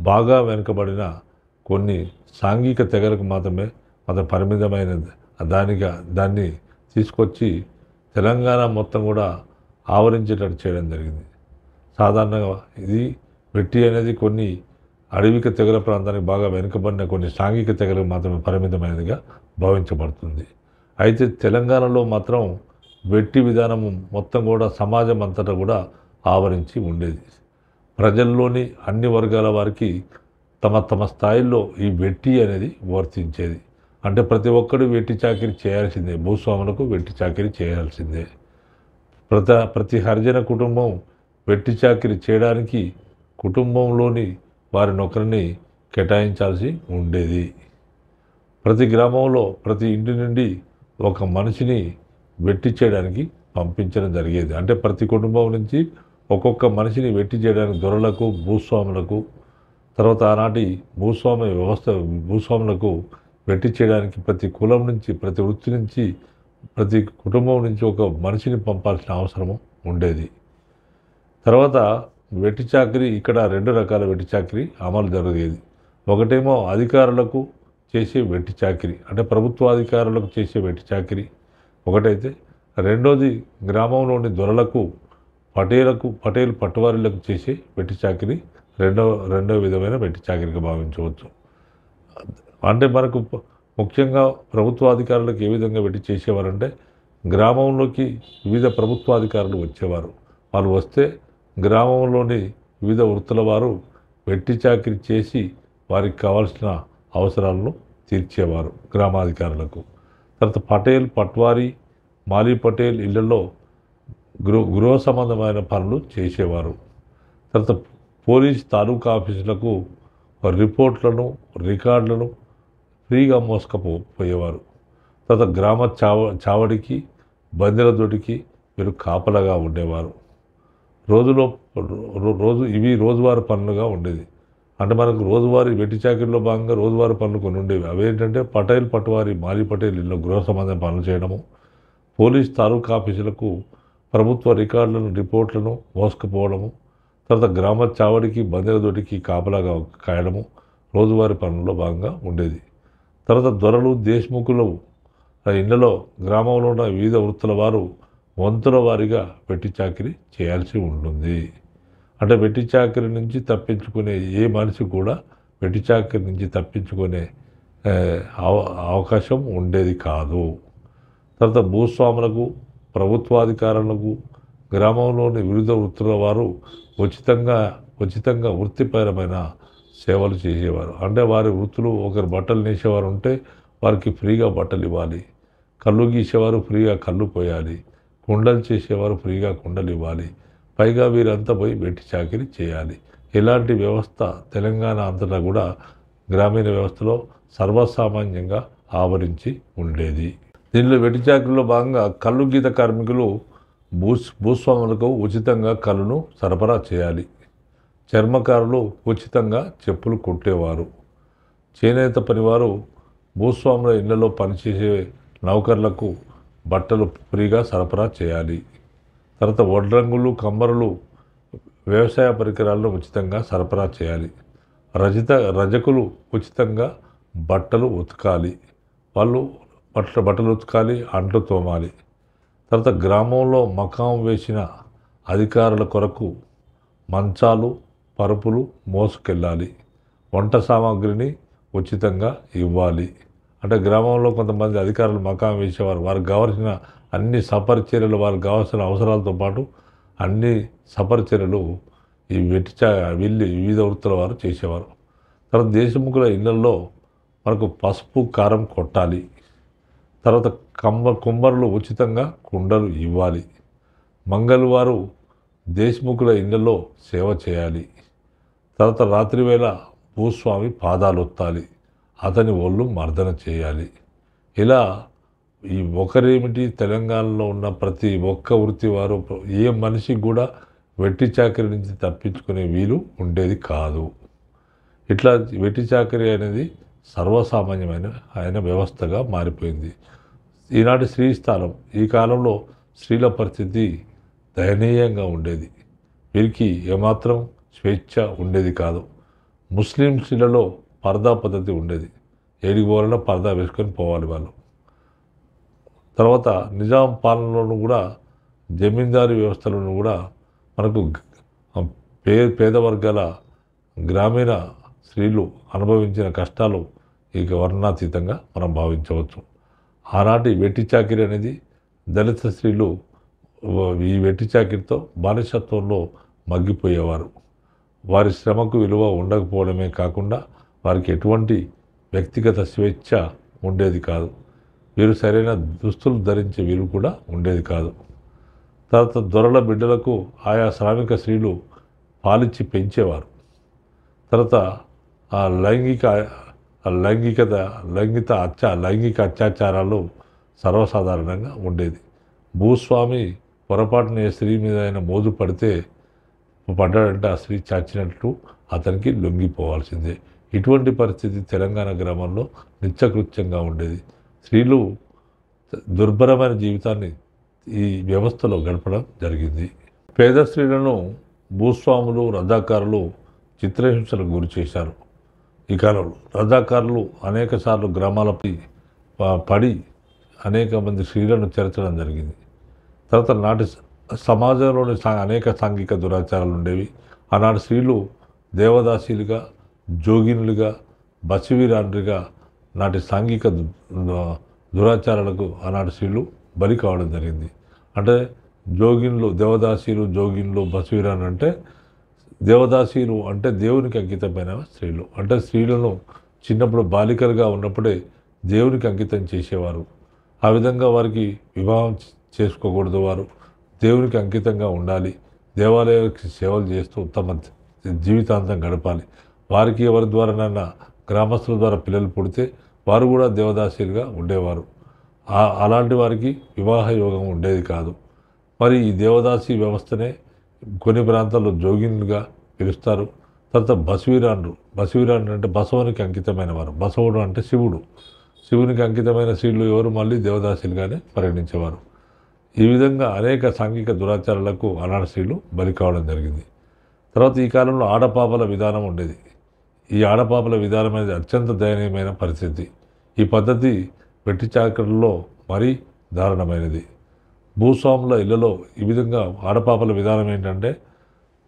బాగా వెనుకబడిన కొన్ని సాంఘిక తెగలకు మాత్రమే పరిమితమైనది. దాన్ని తీసుకొచ్చి తెలంగాణ మొత్తం కూడా ఆవరించేటట్టు చేయడం జరిగింది. సాధారణంగా ఇది వెట్టి అనేది కొన్ని అడవిక తెగల ప్రాంతానికి బాగా వెనుకబడిన కొన్ని సాంఘిక తెగలకు మాత్రమే పరిమితమైనదిగా భావించబడుతుంది. అయితే తెలంగాణలో మాత్రం వెట్టి విధానం మొత్తం కూడా సమాజం అంతటా కూడా ఆవరించి ఉండేది. ప్రజల్లోని అన్ని వర్గాల వారికి తమ స్థాయిల్లో ఈ వెట్టి అనేది వర్తించేది. అంటే ప్రతి ఒక్కరు వెట్టి చాకిరీ చేయాల్సిందే, భూస్వాములకు వెట్టి చాకిరీ చేయాల్సిందే. ప్రతి హరిజన కుటుంబం వెట్టి చాకిరీ చేయడానికి కుటుంబంలోని వారినొకరిని కేటాయించాల్సి ఉండేది. ప్రతి గ్రామంలో ప్రతి ఇంటి నుండి ఒక మనిషిని వెట్టి చేయడానికి పంపించడం జరిగేది. అంటే ప్రతి కుటుంబం నుంచి ఒక్కొక్క మనిషిని వెట్టి చేయడానికి దొరలకు, భూస్వాములకు, తర్వాత ఆనాటి భూస్వాములకు వెట్టి చేయడానికి ప్రతి కులం నుంచి, ప్రతి వృత్తి నుంచి, ప్రతి కుటుంబం నుంచి ఒక మనిషిని పంపాల్సిన అవసరం ఉండేది. తర్వాత వెట్టి చాకిరీ, ఇక్కడ 2 రకాల వెట్టి చాకిరీ అమలు జరిగేది. ఒకటేమో అధికారులకు చేసే వెట్టి చాకిరీ, అంటే ప్రభుత్వాధికారులకు చేసే వెట్టి చాకిరీ ఒకటైతే, రెండోది గ్రామంలోని దొరలకు, పటేల్ పట్టువారీలకు చేసే వెట్టి చాకిరీ రెండో విధమైన వెట్టి చాకిరీగా భావించవచ్చు. అంటే మనకు ముఖ్యంగా ప్రభుత్వాధికారులకు ఏ విధంగా వెట్టి చేసేవారంటే, గ్రామంలోకి వివిధ ప్రభుత్వాధికారులు వచ్చేవారు. వాళ్ళు వస్తే గ్రామంలోని వివిధ వృత్తుల వారు వెట్టి చాకిరీ చేసి వారికి కావాల్సిన అవసరాలను తీర్చేవారు గ్రామాధికారులకు. తర్వాత పటేల్, పట్వారీ, మాలీ పటేల్ ఇళ్లలో గృహ సంబంధమైన పనులు చేసేవారు. తర్వాత పోలీస్ తాలూకా ఆఫీసులకు రిపోర్ట్లను, రికార్డులను ఫ్రీగా మోసుకపోయేవారు. తర్వాత గ్రామ చావడికి, బందెల దొడికి వీరు కాపలాగా ఉండేవారు. ఇవి రోజువారీ పనులుగా ఉండేది. అంటే మనకు రోజువారీ వెట్టి చాకిరీలో భాగంగా రోజువారీ పనులు కొన్ని ఉండేవి. అవేంటంటే పటేల్, పట్వారీ, మాలీ పటేల్ ఇళ్ళలో గృహ సంబంధ పనులు చేయడము, పోలీస్ తాలూకా ఆఫీసులకు ప్రభుత్వ రికార్డులను, రిపోర్ట్లను మోసుకుపోవడము, తర్వాత గ్రామ చావడికి, బందెల దొడికి కాపలాగా కాయడము రోజువారీ పనుల్లో భాగంగా ఉండేది. తర్వాత దొరలు, దేశ్ముఖులు ఇళ్లలో గ్రామంలో ఉన్న వివిధ వృత్తుల వారు వంతుల వారీగా వెట్టి చాకిరీ చేయాల్సి ఉంటుంది. అంటే వెట్టి చాకిరీ నుంచి తప్పించుకునే ఏ మనిషి కూడా వెట్టి చాకిరీ నుంచి తప్పించుకునే అవకాశం ఉండేది కాదు. తర్వాత భూస్వాములకు, ప్రభుత్వాధికారులకు, గ్రామంలోని వివిధ వృత్తుల వారు ఉచితంగా వృత్తిపరమైన సేవలు చేసేవారు. అంటే వారి వృత్తులు, ఒకరు బట్టలు నేసేవారు ఉంటే వారికి ఫ్రీగా బట్టలు ఇవ్వాలి, కళ్ళు గీసేవారు ఫ్రీగా కళ్ళు పోయాలి, కుండలు చేసేవారు ఫ్రీగా కుండలు ఇవ్వాలి. పైగా వీరంతా పోయి వెట్టి చాకిరీ చేయాలి. ఇలాంటి వ్యవస్థ తెలంగాణ అంతటా కూడా గ్రామీణ వ్యవస్థలో సర్వసామాన్యంగా ఆవరించి ఉండేది. దీనిలో వెట్టి చాకిరీలో భాగంగా కళ్ళు గీత కార్మికులు భూస్వాములకు ఉచితంగా కళ్ళను సరఫరా చేయాలి. చర్మకారులు ఉచితంగా చెప్పులు కుట్టేవారు. చేనేత పనివారు భూస్వాముల ఇళ్లలో పనిచేసే నౌకర్లకు బట్టలు ఫ్రీగా సరఫరా చేయాలి. తర్వాత వడ్రంగులు, కమ్మరులు వ్యవసాయ పరికరాలను ఉచితంగా సరఫరా చేయాలి. రజకులు ఉచితంగా బట్టలు ఉతకాలి. వాళ్ళు బట్టలు ఉతకాలి, అంట్లు తోమాలి. తర్వాత గ్రామంలో మకాం వేసిన అధికారుల కొరకు మంచాలు, పరుపులు మోసుకెళ్ళాలి. వంట సామాగ్రిని ఉచితంగా ఇవ్వాలి. అంటే గ్రామంలో కొంతమంది అధికారులు మకాం వేసేవారు. వారికి కావాల్సిన అన్ని సపరిచర్యలు, వారికి కావాల్సిన అవసరాలతో పాటు అన్ని సపరిచర్యలు ఈ వివిధ వృత్తుల వారు చేసేవారు. తర్వాత దేశముఖుల ఇళ్లలో మనకు పసుపు, కారం కొట్టాలి. తర్వాత కుమ్మరులు ఉచితంగా కుండలు ఇవ్వాలి. మంగళవారు దేశముఖుల ఇళ్లలో సేవ చేయాలి. తర్వాత రాత్రివేళ భూస్వామి పాదాలు ఒత్తాలి, అతని ఒళ్ళు మర్దన చేయాలి. ఇలా ఈ ఒకరేమిటి, తెలంగాణలో ఉన్న ప్రతి ఒక్క వృత్తి వారు ఏ మనిషికి కూడా వెట్టి చాకరీ నుంచి తప్పించుకునే వీలు ఉండేది కాదు. ఇట్లా వెట్టి చాకరీ అనేది సర్వసామాన్యమైన వ్యవస్థగా మారిపోయింది. ఈనాటి స్త్రీ స్థానం, ఈ కాలంలో స్త్రీల పరిస్థితి దయనీయంగా ఉండేది. వీరికి ఏమాత్రం స్వేచ్ఛ ఉండేది కాదు. ముస్లిం స్త్రీలలో పర్దా పద్ధతి ఉండేది. ఏడికి పోవాలన్నా పర్దా వేసుకొని పోవాలి వాళ్ళు. తర్వాత నిజాం పాలనలోనూ కూడా, జమీందారీ వ్యవస్థలను కూడా మనకు పేద వర్గాల గ్రామీణ స్త్రీలు అనుభవించిన కష్టాలు ఇక వర్ణాతీతంగా మనం భావించవచ్చు. ఆనాటి వెట్టి చాకిరీ అనేది దళిత స్త్రీలు ఈ వెట్టి చాకిరీతో బానిసత్వంలో మగ్గిపోయేవారు. వారి శ్రమకు విలువ ఉండకపోవడమే కాకుండా వారికి ఎటువంటి వ్యక్తిగత స్వేచ్ఛ ఉండేది కాదు. వీరు సరైన దుస్తులు ధరించే వీలు కూడా ఉండేది కాదు. తర్వాత దొరల బిడ్డలకు ఆయా శ్రామిక స్త్రీలు పాలిచ్చి పెంచేవారు. తర్వాత లైంగిక అత్యాచారాలు సర్వసాధారణంగా ఉండేది. భూస్వామి పొరపాటున ఏ స్త్రీ మీద అయినా మోజు పడ్డాడంటే ఆ స్త్రీ చచ్చినట్లు అతనికి లొంగిపోవాల్సిందే. ఇటువంటి పరిస్థితి తెలంగాణ గ్రామంలో నిత్యకృత్యంగా ఉండేది. స్త్రీలు దుర్భరమైన జీవితాన్ని ఈ వ్యవస్థలో గడపడం జరిగింది. పేద స్త్రీలను భూస్వాములు, రజాకారులు చిత్రహింసలకు గురి చేశారు. ఈ కాలంలో రజాకారులు అనేక సార్లు గ్రామాలపై పడి అనేక మంది స్త్రీలను చేర్చడం జరిగింది. తర్వాత నాటి సమాజంలోని అనేక సాంఘిక దురాచారాలు ఉండేవి. ఆనాటి స్త్రీలు దేవదాసీలుగా, జోగినులుగా, బసివీరాండ్రిగా నాటి సాంఘిక దురాచారాలకు ఆనాటి స్త్రీలు బలి కావడం జరిగింది. అంటే దేవదాసీలు, జోగిన్లు, బసివీరాండ్రు అంటే దేవదాసీలు అంటే దేవునికి అంకితమైన స్త్రీలు. అంటే స్త్రీలను చిన్నప్పుడు బాలికలుగా ఉన్నప్పుడే దేవునికి అంకితం చేసేవారు. ఆ విధంగా వారికి వివాహం చేసుకోకూడదు. వారు దేవునికి అంకితంగా ఉండాలి. దేవాలయానికి సేవలు చేస్తూ తమ జీవితాంతం గడపాలి. వారికి ఎవరి ద్వారానైనా గ్రామస్తుల ద్వారా పిల్లలు పుడితే వారు కూడా దేవదాసీలుగా ఉండేవారు. అలాంటి వారికి వివాహ యోగం ఉండేది కాదు. మరి ఈ దేవదాసీ వ్యవస్థనే కొన్ని ప్రాంతాల్లో జోగిన్లుగా పిలుస్తారు. తర్వాత బసివీరాండ్రు అంటే బసవునికి అంకితమైన వారు. బసవుడు అంటే శివునికి అంకితమైన స్త్రీలు ఎవరు మళ్ళీ దేవదాసీలుగానే పరిగణించేవారు. ఈ విధంగా అనేక సాంఘిక దురాచారాలకు ఆనాటి స్త్రీలు బలి కావడం జరిగింది. తర్వాత ఈ కాలంలో ఆడపాపల విధానం ఉండేది. ఈ ఆడపాపల విధానం అనేది అత్యంత దయనీయమైన పరిస్థితి. ఈ పద్ధతి వెట్టి చాకరీలో మరీ దారుణమైనది. భూస్వాముల ఇళ్లలో ఈ విధంగా ఆడపాపల విధానం ఏంటంటే,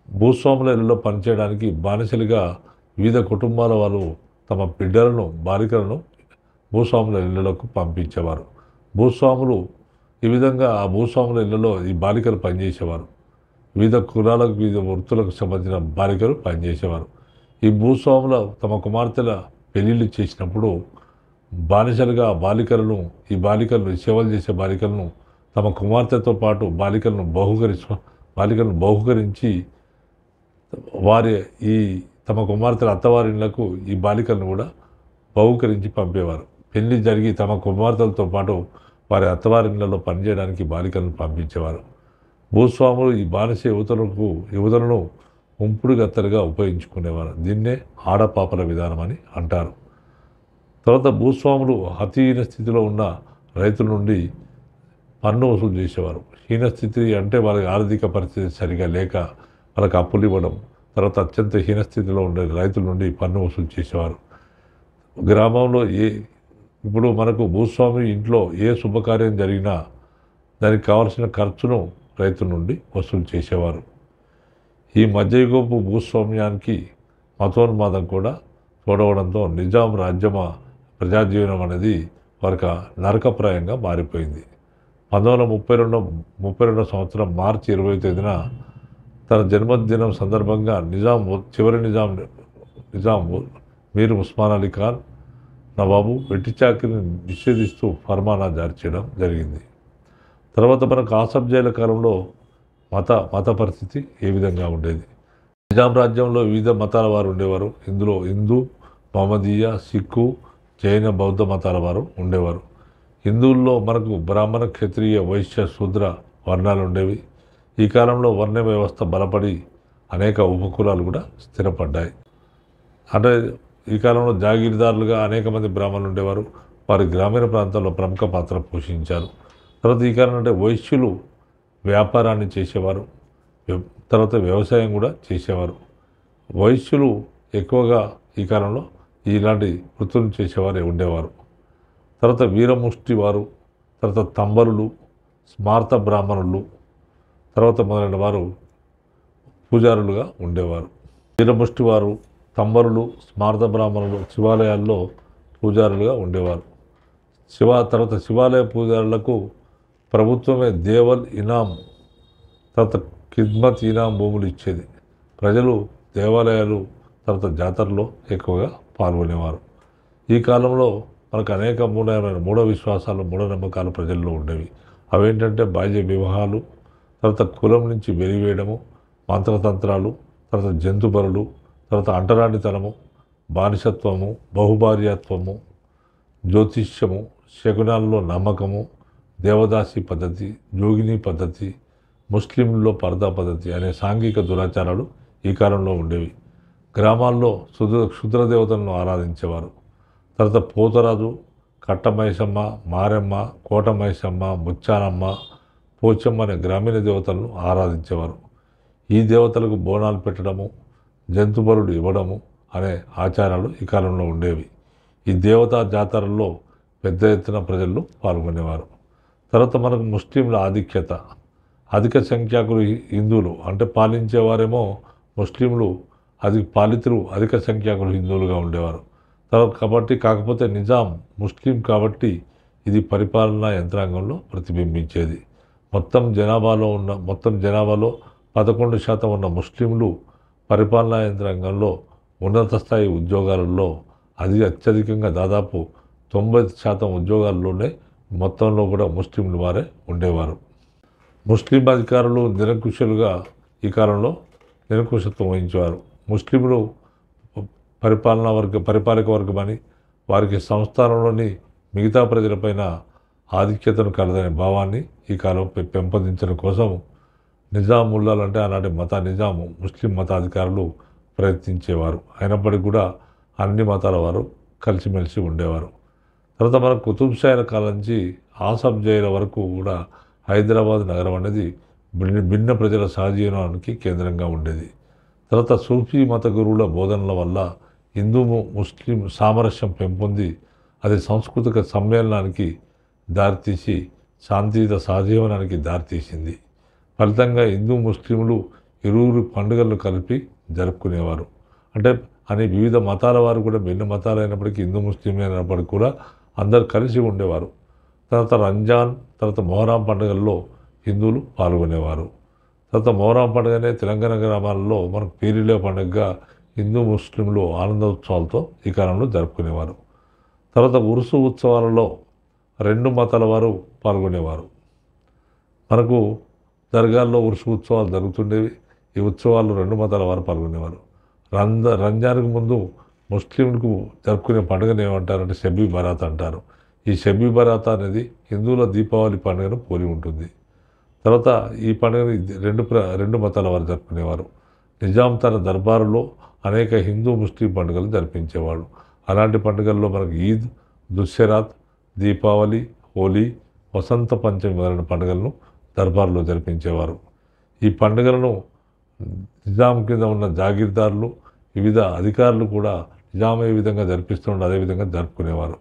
భూస్వాముల ఇళ్లలో పనిచేయడానికి బానిసలుగా వివిధ కుటుంబాల వాళ్ళు తమ బిడ్డలను, బాలికలను భూస్వాముల ఇళ్లలోకి పంపించేవారు. భూస్వాములు ఈ విధంగా ఆ భూస్వాముల ఇళ్లలో ఈ బాలికలు పనిచేసేవారు. వివిధ కులాలకు, వివిధ వృత్తులకు సంబంధించిన బాలికలు పనిచేసేవారు. ఈ భూస్వాముల తమ కుమార్తెల పెళ్లిళ్ళు చేసినప్పుడు బానిసలుగా ఈ బాలికలను సేవలు చేసే బాలికలను తమ కుమార్తెతో పాటు బాలికలను బహుకరించి వారి తమ కుమార్తెల అత్తవారిళ్లకు ఈ బాలికలను కూడా బహుకరించి పంపేవారు. పెళ్లి జరిగి తమ కుమార్తెలతో పాటు వారి అత్తవారిళ్లలో పనిచేయడానికి బాలికలను పంపించేవారు. భూస్వాములు ఈ బానిస యువతలను ఉంపుడు గత్తెలుగా ఉపయోగించుకునేవారు. దీన్నే ఆడపాపల విధానం అని అంటారు. తర్వాత భూస్వాములు అతిహీన స్థితిలో ఉన్న రైతుల నుండి పన్ను వసూలు చేసేవారు. హీనస్థితి అంటే వాళ్ళకి ఆర్థిక పరిస్థితి సరిగా లేక వాళ్ళకి అప్పులు ఇవ్వడం, తర్వాత అత్యంత హీనస్థితిలో ఉండే రైతుల నుండి పన్ను వసూలు చేసేవారు. గ్రామంలో ఇప్పుడు మనకు భూస్వామి ఇంట్లో ఏ శుభకార్యం జరిగినా దానికి కావాల్సిన ఖర్చును రైతుల నుండి వసూలు చేసేవారు. ఈ మధ్యయుగపు భూస్వామ్యానికి మతోన్మాదం కూడా తోడవడంతో నిజాం ప్రజాజీవనం అనేది వారికి నరకప్రాయంగా మారిపోయింది. 1932 సంవత్సరం మార్చి 20వ తేదీన తన జన్మదినం సందర్భంగా చివరి నిజాం మీర్ ఉస్మాన్ అలీ ఖాన్ నవాబు వెట్టి చాకిరిని నిషేధిస్తూ ఫర్మానా జారీ చేయడం జరిగింది. తర్వాత మనకు ఆసఫ్ జైల కాలంలో మత పరిస్థితి ఏ విధంగా ఉండేది. నిజాం రాజ్యంలో వివిధ మతాల వారు ఉండేవారు. ఇందులో హిందూ, మహమ్మదీయ, సిక్కు, జైన, బౌద్ధ మతాల వారు ఉండేవారు. హిందువుల్లో మనకు బ్రాహ్మణ, క్షత్రియ, వైశ్య, శూద్ర వర్ణాలు ఉండేవి. ఈ కాలంలో వర్ణ వ్యవస్థ బలపడి అనేక ఉపకులాలు కూడా స్థిరపడ్డాయి. అంటే ఈ కాలంలో జాగీర్దారులుగా అనేక మంది బ్రాహ్మణులు ఉండేవారు. వారి గ్రామీణ ప్రాంతాల్లో ప్రముఖ పాత్ర పోషించారు. తర్వాత ఈ కాలం అంటే వైశ్యులు వ్యాపారాన్ని చేసేవారు, తర్వాత వ్యవసాయం కూడా చేసేవారు. వైశ్యులు ఎక్కువగా ఈ కాలంలో ఇలాంటి వృత్తులు చేసేవారు ఉండేవారు. తర్వాత వీరముష్టి వారు, తర్వాత తంబరులు, స్మార్త బ్రాహ్మణులు, తర్వాత మొదలైన వారు పూజారులుగా ఉండేవారు. వీరముష్టి వారు, తంబరులు, స్మార్త బ్రాహ్మణులు శివాలయాల్లో పూజారులుగా ఉండేవారు. తర్వాత శివాలయ పూజారులకు ప్రభుత్వమే దేవల్ ఇనాం, తర్వాత ఖిద్మత్ ఇనాం భూములు ఇచ్చేది. ప్రజలు దేవాలయాలు, తర్వాత జాతరలో ఎక్కువగా పాల్గొనేవారు. ఈ కాలంలో మనకు అనేక మూఢ విశ్వాసాలు, మూఢనమ్మకాలు ప్రజల్లో ఉండేవి. అవేంటంటే బాల్య వివాహాలు, తర్వాత కులం నుంచి వెలివేయడము, మంత్రతంత్రాలు, తర్వాత జంతుబరులు, తర్వాత అంటరానితనము, బానిసత్వము, బహుభార్యాత్వము, జ్యోతిష్యము, శకునాల్లో నమ్మకము, దేవదాసి పద్ధతి, జోగిని పద్ధతి, ముస్లింల్లో పర్దా పద్ధతి అనే సాంఘిక దురాచారాలు ఈ కాలంలో ఉండేవి. గ్రామాల్లో క్షుద్ర దేవతలను ఆరాధించేవారు. తర్వాత పోతరాజు, కట్టమైసమ్మ, మారెమ్మ, కోటమైసమ్మ, ముచ్చానమ్మ, పోచమ్మ అనే గ్రామీణ దేవతలను ఆరాధించేవారు. ఈ దేవతలకు బోనాలు పెట్టడము, జంతుబలుడు ఇవ్వడము అనే ఆచారాలు ఈ కాలంలో ఉండేవి. ఈ దేవతా జాతరల్లో పెద్ద ఎత్తున ప్రజలు పాల్గొనేవారు. తర్వాత మనకు ముస్లింల ఆధిక్యత, అధిక సంఖ్యాకులు హిందువులు అంటే పాలించేవారేమో ముస్లింలు, పాలితులు అధిక సంఖ్యాకులు హిందువులుగా ఉండేవారు. తర్వాత కాకపోతే నిజాం ముస్లిం కాబట్టి ఇది పరిపాలనా యంత్రాంగంలో ప్రతిబింబించేది. మొత్తం జనాభాలో 11% ఉన్న ముస్లింలు పరిపాలనా యంత్రాంగంలో ఉన్నత స్థాయి ఉద్యోగాలలో అత్యధికంగా దాదాపు 90% ఉద్యోగాల్లోనే మొత్తంలో కూడా ముస్లింలు వారే ఉండేవారు. ముస్లిం అధికారులు నిరంకుశులుగా ఈ కాలంలో నిరంకుశత్వం వహించేవారు. ముస్లింలు పరిపాలక వర్గమని వారికి సంస్థానంలోని మిగతా ప్రజలపైన ఆధిక్యతను కలదనే భావాన్ని ఈ కాలం పెంపొందించడం కోసం నిజాం ముల్లాలంటే ఆనాటి నిజాము ముస్లిం మతాధికారులు ప్రయత్నించేవారు. అయినప్పటికీ కూడా అన్ని మతాల వారు కలిసిమెలిసి ఉండేవారు. తర్వాత మన కుతుబ్ షాల కాలం నుంచి ఆసఫ్ జైల వరకు కూడా హైదరాబాద్ నగరం అనేది భిన్న ప్రజల సహజీవనానికి కేంద్రంగా ఉండేది. తర్వాత సూఫీ మత గురువుల బోధనల వల్ల హిందూ ముస్లిం సామరస్యం పెంపొంది అది సాంస్కృతిక సమ్మేళనానికి దారితీసి శాంతియుత సహజీవనానికి దారితీసింది. ఫలితంగా హిందూ ముస్లింలు ఇరువురు పండుగలను కలిపి జరుపుకునేవారు. అంటే వివిధ మతాల వారు కూడా భిన్న మతాలు అయినప్పటికీ హిందూ ముస్లిం అయినప్పటికీ కూడా అందరు కలిసి ఉండేవారు. తర్వాత రంజాన్, తర్వాత మొహరం పండుగల్లో హిందువులు పాల్గొనేవారు. తర్వాత మొహరం పండుగనే తెలంగాణ గ్రామాలలో మనకు పీరీల పండుగగా హిందూ ముస్లింలు ఆనందోత్సవాలతో ఈ కాలంలో జరుపుకునేవారు. తర్వాత ఉరుసు ఉత్సవాలలో 2 మతాల వారు పాల్గొనేవారు. మనకు దర్గాల్లో ఉరుసు ఉత్సవాలు జరుగుతుండేవి. ఈ ఉత్సవాల్లో 2 మతాల వారు పాల్గొనేవారు. రంజాన్కు ముందు ముస్లింలకు జరుపుకునే పండుగను ఏమంటారంటే షబ్బీ బరాత్ అంటారు. ఈ షబ్బీ బరాత్ అనేది హిందువుల దీపావళి పండుగను పోలి ఉంటుంది. తర్వాత ఈ పండుగని రెండు మతాల వారు జరుపుకునేవారు. నిజాం తన దర్బారులో అనేక హిందూ ముస్లిం పండుగలు జరిపించేవాడు. అలాంటి పండుగల్లో మనకు ఈద్, దుస్సెరాత్, దీపావళి, హోలీ, వసంత పంచమి మొదలైన పండుగలను దర్బార్లో జరిపించేవారు. ఈ పండుగలను నిజాం కింద ఉన్న జాగీర్దారులు, వివిధ అధికారులు కూడా నిజాం ఏ విధంగా జరిపిస్తుండే అదేవిధంగా జరుపుకునేవారు.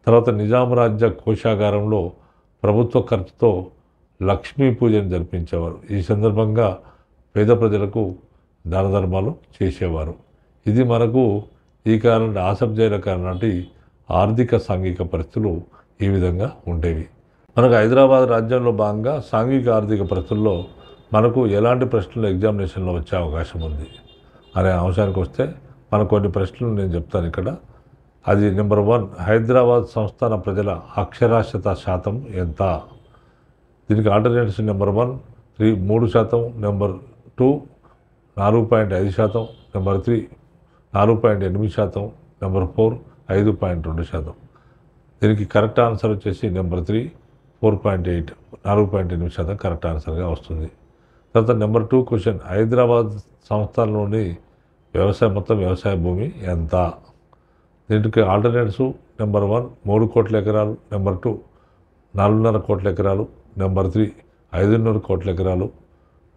తర్వాత నిజాం రాజ్య కోశాగారంలో ప్రభుత్వ ఖర్చుతో లక్ష్మీ పూజను జరిపించేవారు. ఈ సందర్భంగా పేద ప్రజలకు దాన ధర్మాలు చేసేవారు. ఇది మనకు ఈ కాలం ఆసబ్జైల కాలం నాటి ఆర్థిక సాంఘిక పరిస్థితులు ఈ విధంగా ఉండేవి. మనకు హైదరాబాద్ రాజ్యంలో భాగంగా సాంఘిక ఆర్థిక పరిస్థితుల్లో మనకు ఎలాంటి ప్రశ్నలు ఎగ్జామినేషన్లో వచ్చే అవకాశం ఉంది అనే అంశానికి వస్తే మనకు కొన్ని ప్రశ్నలు నేను చెప్తాను ఇక్కడ. అది నెంబర్ 1, హైదరాబాద్ సంస్థాన ప్రజల అక్షరాస్యత శాతం ఎంత? దీనికి alternatives number 1 3%, number 2 4.5%, number 3 4.8%, number 4 5.2%. దీనికి కరెక్ట్ ఆన్సర్ వచ్చేసి నెంబర్ 3 4.8 4.8% కరెక్ట్ ఆన్సర్గా వస్తుంది. తర్వాత నెంబర్ 2 క్వశ్చన్, హైదరాబాద్ సంస్థానంలోని మొత్తం వ్యవసాయ భూమి ఎంత? దీనికి ఆల్టర్నేటివ్స్ నెంబర్ 1 3 కోట్ల ఎకరాలు, నెంబర్ 2 4.5 కోట్ల ఎకరాలు, నెంబర్ 3 5.5 కోట్ల ఎకరాలు,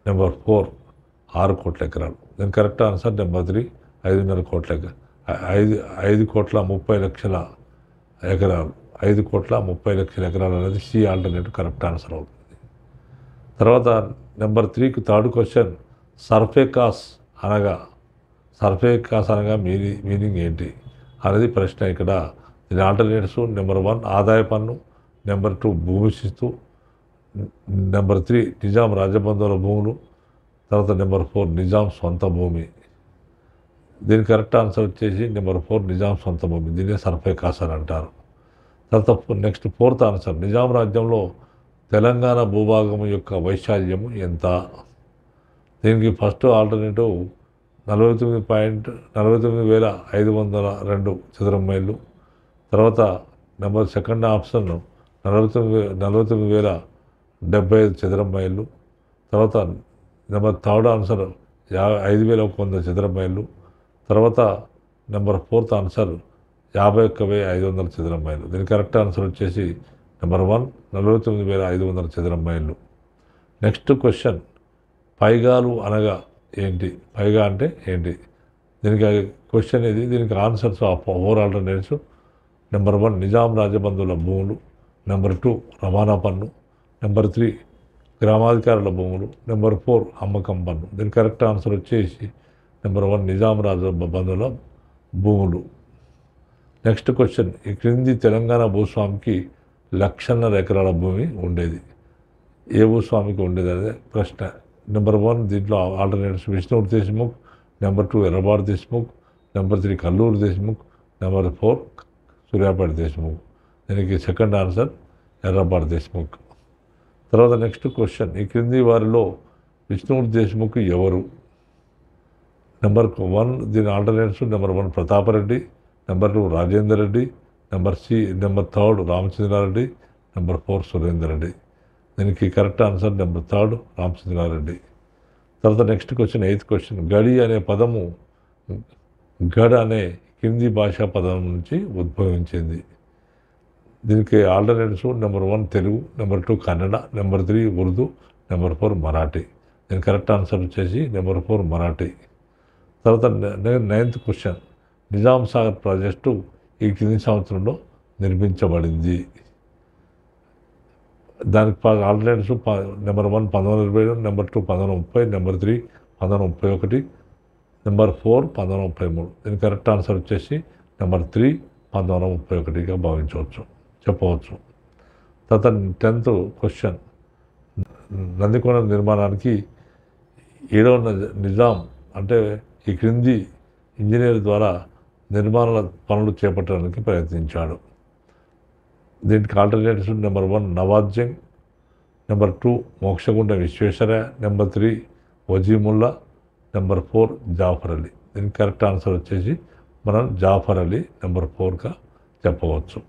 నెంబర్ 4 6 కోట్ల ఎకరాలు. దీని కరెక్ట్ ఆన్సర్ నెంబర్ 3 5.5 కోట్ల 5 కోట్ల 30 లక్షల ఎకరాలు. 5 కోట్ల 30 లక్షల ఎకరాలు అనేది సి ఆల్టర్నేటివ్ కరెక్ట్ ఆన్సర్ అవుతుంది. తర్వాత నెంబర్ 3కు థర్డ్ క్వశ్చన్, సర్ఫేకాస్ అనగా మీనింగ్ ఏంటి అనేది ప్రశ్న ఇక్కడ. దీని ఆల్టర్నేటివ్స్ నెంబర్ 1 ఆదాయ పన్ను, నెంబర్ 2 భూమి శిస్తు, నెంబర్ 3 నిజాం రాజబంధువుల భూములు, తర్వాత నెంబర్ 4 నిజాం సొంత భూమి. దీని కరెక్ట్ ఆన్సర్ వచ్చేసి నెంబర్ 4 నిజాం సొంత భూమి. దీన్నే సర్ఫేకాస్ అని అంటారు. తర్వాత నెక్స్ట్ 4th ఆన్సర్, నిజాం రాజ్యంలో తెలంగాణ భూభాగం యొక్క వైశాల్యం ఎంత? దీనికి ఫస్ట్ ఆల్టర్నేటివ్ 49,502 చదరం మైళ్ళు. తర్వాత సెకండ్ ఆప్షన్ 49,075 చదరం మైళ్ళు. తర్వాత నెంబర్ థర్డ్ ఆన్సర్ 5,100 చదరం మైళ్ళు. తర్వాత నెంబర్ 4th ఆన్సర్ 51,500 చదరం మైళ్ళు. దీని కరెక్ట్ ఆన్సర్ వచ్చేసి నెంబర్ 1 49,500 చదరం మైళ్ళు. నెక్స్ట్ క్వశ్చన్, పైగాలు అనగా ఏంటి? పైగా అంటే ఏంటి? దీనికి క్వశ్చన్ ఇది. దీనికి answers of 4 alternatives number 1 Nizam రాజబంధువుల భూములు, నెంబర్ 2 రవాణా పన్ను, నెంబర్ 3 గ్రామాధికారుల భూములు, నెంబర్ 4 అమ్మకం పన్ను. దీని కరెక్ట్ ఆన్సర్ వచ్చేసి నెంబర్ 1 నిజాం రాజబంధువుల భూములు. నెక్స్ట్ క్వశ్చన్, ఈ క్రింది తెలంగాణ భూస్వామికి 1,00,000 ఎకరాల భూమి ఉండేది. ఏ భూస్వామికి ఉండేది అనేది ప్రశ్న. నెంబర్ 1 దీంట్లో ఆల్టర్నేటివ్స్ విష్ణువు దేశ్ముఖ్, నెంబర్ 2 ఎర్రబాటు దేశ్ముఖ్, నెంబర్ 3 కల్లూరు దేశ్ముఖ్, నెంబర్ 4 సూర్యాపేట దేశ్ముఖ్. దీనికి సెకండ్ ఆన్సర్ ఎర్రబాటు దేశ్ముఖ్. తర్వాత నెక్స్ట్ క్వశ్చన్, ఈ క్రింది వారిలో విష్ణువు దేశ్ముఖ్ ఎవరు? నెంబర్ 1 దీని alternatives number 1 Pratap Reddy, number 2 Rajender Reddy, number 3 Ramachandra Reddy, number 4 Surender Reddy. దీనికి కరెక్ట్ ఆన్సర్ నెంబర్ 3 రామచంద్రారెడ్డి. తర్వాత నెక్స్ట్ క్వశ్చన్ 8th క్వశ్చన్, గడి అనే పదము గడ్ అనే హిందీ భాషా పదం నుంచి ఉద్భవించింది. దీనికి alternatives number 1 Telugu, number 2 Kannada, number 3 Urdu, number 4 Marathi. దీని కరెక్ట్ ఆన్సర్ వచ్చేసి నెంబర్ 4 మరాఠీ. తర్వాత 9th question, Nizam Sagar project ఈ కింది సంవత్సరంలో నిర్మించబడింది. దానికి alternatives number 1 1922, number 2 1930, number 3 1931, number 4 1933. దీని కరెక్ట్ ఆన్సర్ వచ్చేసి నెంబర్ 3 1931గా చెప్పవచ్చు. తర్వాత 10th క్వశ్చన్, నందికొండ నిర్మాణానికి 7వ నిజాం అంటే ఈ క్రింది ఇంజనీర్ ద్వారా నిర్మాణ పనులు చేపట్టడానికి ప్రయత్నించాడు. దీనికి alternatives number 1 Nawaz Jung, number 2 Mokshagunda Visvesvaraya, number 3 Wazimulla, number 4 Jafar Ali. దీనికి కరెక్ట్ ఆన్సర్ వచ్చేసి మనం జాఫర్ అలీ నెంబర్ 4గా చెప్పవచ్చు.